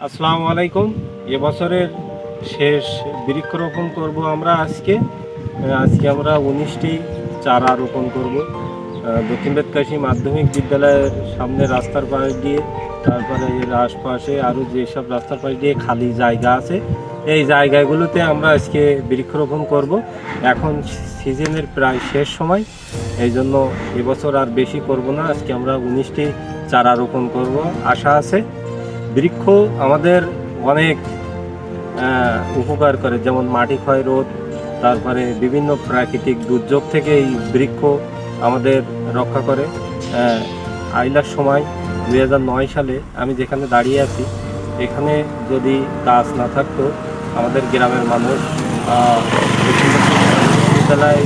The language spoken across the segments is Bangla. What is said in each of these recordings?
আসসালামু আলাইকুম। এবছরের শেষ বৃক্ষরোপণ করব আমরা আজকে আমরা 19টি চারা রোপণ করব দক্ষিণ বেতকাশী মাধ্যমিক বিদ্যালয়ের সামনে রাস্তার পাশ দিয়ে, তারপরে এর আশপাশে আরও যেসব রাস্তার পাশ দিয়ে খালি জায়গা আছে এই জায়গাগুলোতে আমরা আজকে বৃক্ষরোপণ করব। এখন সিজনের প্রায় শেষ সময়, এই জন্য এবছর আর বেশি করব না। আজকে আমরা 19টি চারা রোপণ করব। আশা আছে বৃক্ষ আমাদের অনেক উপকার করে, যেমন মাটি ক্ষয় রোধ, তারপরে বিভিন্ন প্রাকৃতিক দুর্যোগ থেকে এই বৃক্ষ আমাদের রক্ষা করে। আইলার সময় 2009 সালে আমি যেখানে দাঁড়িয়ে আছি, এখানে যদি গাছ না থাকতো আমাদের গ্রামের মানুষ বিদ্যালয়ে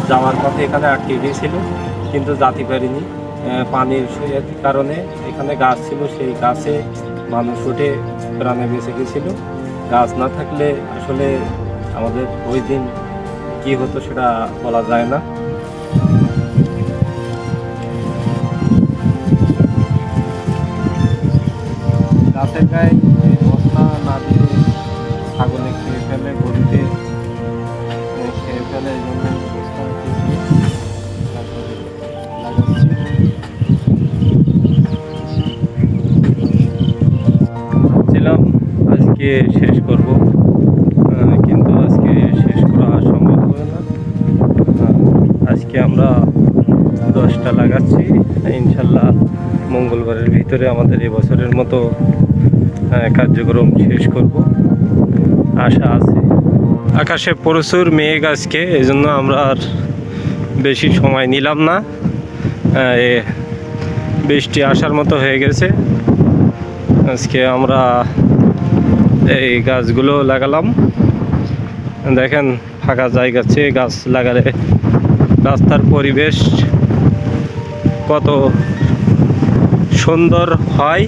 যাওয়ার পথে এখানে আটকে গিয়েছিল, কিন্তু যেতে পারিনি। পানির কারণে এখানে গাছ ছিল, সেই গাছে মানুষ উঠে প্রাণে বেঁচে গেছিল। গাছ না থাকলে আসলে আমাদের ওই দিন কী হতো সেটা বলা যায় না। গাছের গায়ে মশলা না দিয়ে ছাগলে খেয়ে ফেলে, গরুতে খেয়ে ফেলে, এই জন্য আজকে শেষ করব, কিন্তু আজকে শেষ করা সম্ভব হবে না। আজকে আমরা 10টা লাগাচ্ছি, ইনশাল্লাহ মঙ্গলবারের ভিতরে আমাদের এবছরের মতো কার্যক্রম শেষ করব, আশা আছে। আকাশে প্রচুর মেঘ আজকে, এই জন্য আমরা আর বেশি সময় নিলাম না। বৃষ্টি আসার মতো হয়ে গেছে। আজকে আমরা এই গাছগুলো লাগালাম। দেখেন ফাঁকা জায়গা আছে, গাছ লাগালে রাস্তার পরিবেশ কত সুন্দর হয়।